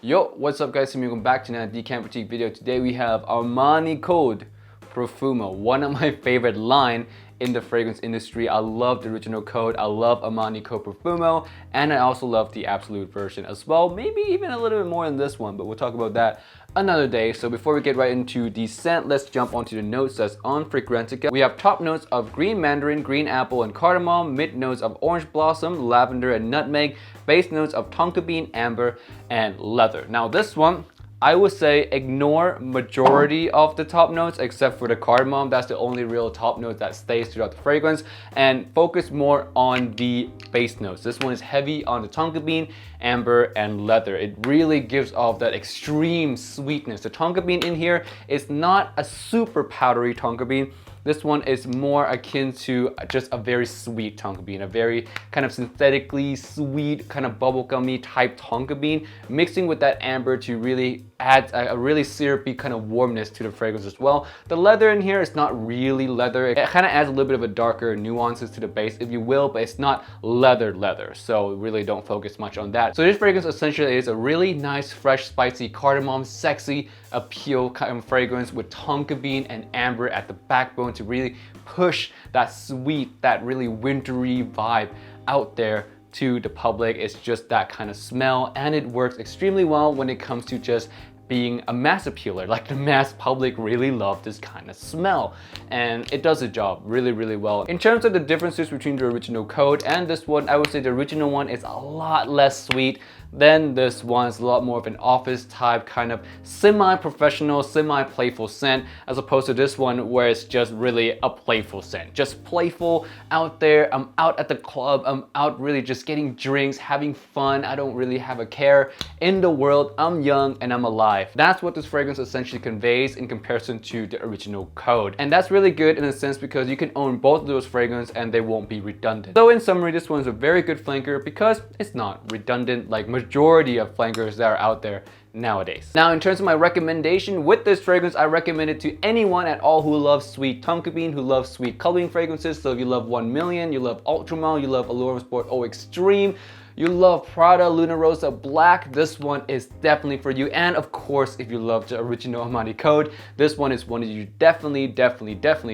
Yo, what's up guys? Welcome back to another Decant Boutique video. Today we have Armani code Profumo, one of my favorite line in the fragrance industry. I love the original code, I love Armani code Profumo, and I also love the absolute version as well. Maybe even a little bit more than this one, but we'll talk about that another day. So before we get right into the scent, let's jump onto the notes that's on Fragrantica. We have top notes of green mandarin, green apple, and cardamom, mid notes of orange blossom, lavender, and nutmeg, base notes of tonka bean, amber, and leather. Now this one, I would say ignore majority of the top notes except for the cardamom. That's the only real top note that stays throughout the fragrance, and focus more on the base notes. This one is heavy on the tonka bean, amber, and leather. It really gives off that extreme sweetness. The tonka bean in here is not a super powdery tonka bean. This one is more akin to just a very sweet tonka bean, a very kind of synthetically sweet, kind of bubblegummy type tonka bean, mixing with that amber to really add a really syrupy kind of warmness to the fragrance as well. The leather in here is not really leather. It kind of adds a little bit of a darker nuances to the base, if you will, but it's not leather, so really don't focus much on that. So this fragrance essentially is a really nice, fresh, spicy cardamom, sexy appeal kind of fragrance with tonka bean and amber at the backbone to really push that sweet, that really wintry vibe out there to the public. It's just that kind of smell, and it works extremely well when it comes to just being a mass appealer. Like, the mass public really love this kind of smell, and it does the job really, really well. In terms of the differences between the original code and this one, I would say the original one is a lot less sweet than this one. It's a lot more of an office type kind of semi-professional, semi-playful scent, as opposed to this one where it's just really a playful scent. Just playful out there. I'm out at the club. I'm out really just getting drinks, having fun. I don't really have a care in the world. I'm young and I'm alive. That's what this fragrance essentially conveys in comparison to the original code. And that's really good in a sense because you can own both of those fragrances and they won't be redundant. So in summary, this one's a very good flanker because it's not redundant like majority of flankers that are out there nowadays. Now, in terms of my recommendation with this fragrance, I recommend it to anyone at all who loves sweet tonka bean, who loves sweet coloring fragrances. So if you love 1 Million, you love Ultramel, you love Allure Sport O Extreme, you love Prada Luna Rosa Black, this one is definitely for you. And of course, if you love the original Armani code, this one is one that you definitely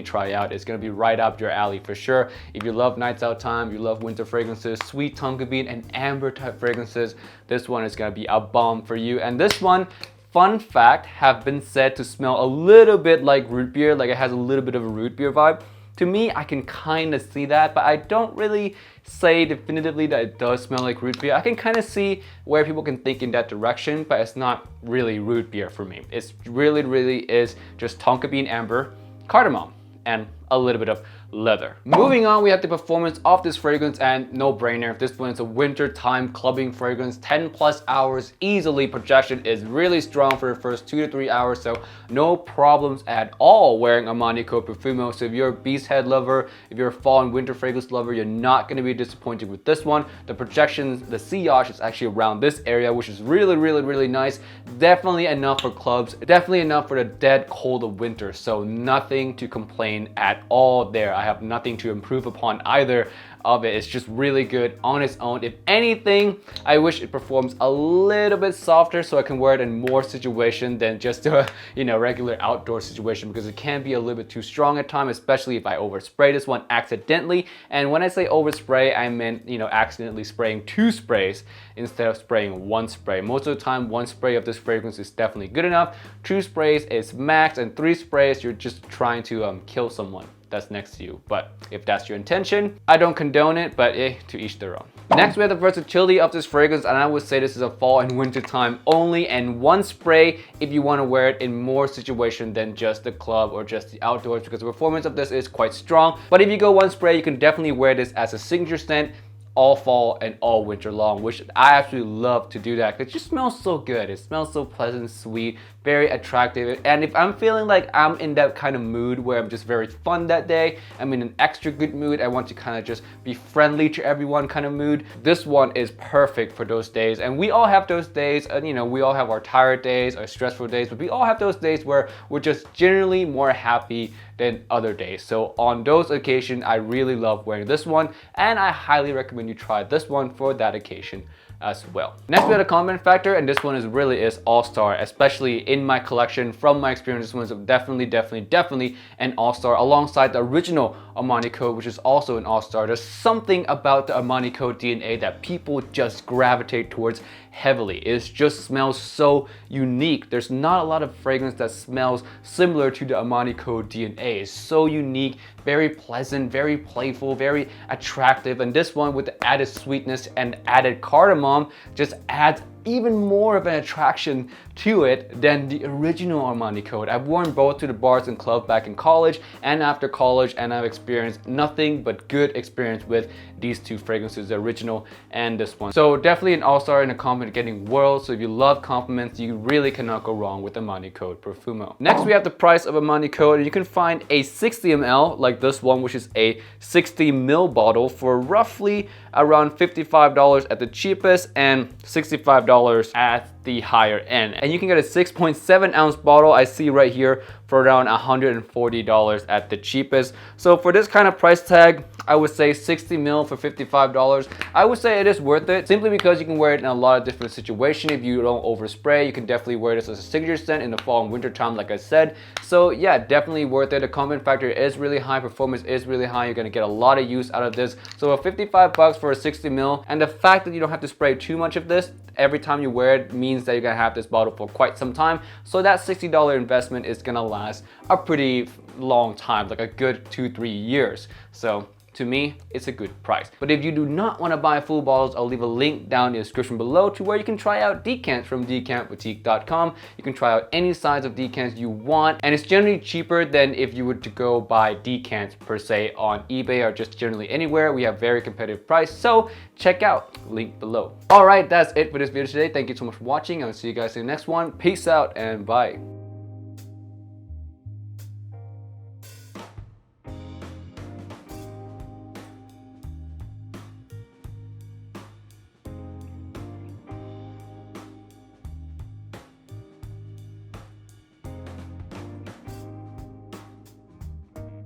try out. It's gonna be right up your alley for sure. If you love nights out time, you love winter fragrances, sweet tonka bean and amber type fragrances, this one is gonna be a bomb for you. And this one, fun fact, have been said to smell a little bit like root beer, like it has a little bit of a root beer vibe. To me, I can kind of see that, but I don't really say definitively that it does smell like root beer. I can kind of see where people can think in that direction, but it's not really root beer for me. It's really is just tonka bean, amber, cardamom, and a little bit of leather. Moving on, we have the performance of this fragrance, and no brainer. This one is a winter time clubbing fragrance, 10+ hours easily. Projection is really strong for the first 2 to 3 hours, so no problems at all wearing Armani code Profumo. So if you're a beast head lover, if you're a fall and winter fragrance lover, you're not going to be disappointed with this one. The projections, the sillage is actually around this area, which is really nice. Definitely enough for clubs, definitely enough for the dead cold of winter, so nothing to complain at all there. I have nothing to improve upon either of it. It's just really good on its own. If anything, I wish it performs a little bit softer so I can wear it in more situation than just a regular outdoor situation, because it can be a little bit too strong at times, especially if I overspray this one accidentally. And when I say overspray, I meant accidentally spraying 2 sprays instead of spraying 1 spray. Most of the time, 1 spray of this fragrance is definitely good enough. 2 sprays is max, and 3 sprays you're just trying to kill someone that's next to you. But if that's your intention, I don't condone it, but to each their own. Next, we have the versatility of this fragrance, and I would say this is a fall and winter time only, and 1 spray if you want to wear it in more situation than just the club or just the outdoors, because the performance of this is quite strong. But if you go 1 spray, you can definitely wear this as a signature scent all fall and all winter long, which I absolutely love to do that because it just smells so good. It smells so pleasant, sweet, very attractive. And if I'm feeling like I'm in that kind of mood where I'm just very fun that day, I'm in an extra good mood, I want to kind of just be friendly to everyone kind of mood, this one is perfect for those days. And we all have those days, and we all have our tired days, our stressful days, but we all have those days where we're just generally more happy than other days. So on those occasions, I really love wearing this one, and I highly recommend you try this one for that occasion as well. Next we have the common factor, and this one is all-star, especially in my collection. From my experience, this one is definitely an all-star alongside the original Armani coat, which is also an all-star. There's something about the Armani coat DNA that people just gravitate towards heavily. It just smells so unique. There's not a lot of fragrance that smells similar to the Armani coat DNA. It's so unique, very pleasant, very playful, very attractive, and this one with the added sweetness and added cardamom just adds even more of an attraction to it than the original Armani coat. I've worn both to the bars and clubs back in college and after college, and I've experienced nothing but good experience with these two fragrances, the original and this one. So definitely an all-star in a compliment getting world. So if you love compliments, you really cannot go wrong with Armani coat Profumo. Next we have the price of Armani coat, and you can find a 60 ml like this one, which is a 60 ml bottle for roughly around $55 at the cheapest and $65 at the higher end. And you can get a 6.7 ounce bottle I see right here for around $140 at the cheapest. So for this kind of price tag, I would say 60 ml for $55. I would say it is worth it simply because you can wear it in a lot of different situations. If you don't overspray, you can definitely wear this as a signature scent in the fall and winter time, like I said. So yeah, definitely worth it. The comment factor is really high, performance is really high. You're gonna get a lot of use out of this. So a 55 bucks for a 60 ml, and the fact that you don't have to spray too much of this every time you wear it means that you're gonna have this bottle for quite some time. So that $60 investment is gonna last a pretty long time, like a good 2-3 years. So to me, it's a good price. But if you do not want to buy full bottles, I'll leave a link down in the description below to where you can try out decants from decantboutique.com. You can try out any size of decants you want, and it's generally cheaper than if you were to go buy decants per se on eBay or just generally anywhere. We have very competitive price, so check out, link below. All right, that's it for this video today. Thank you so much for watching. I'll see you guys in the next one. Peace out and bye.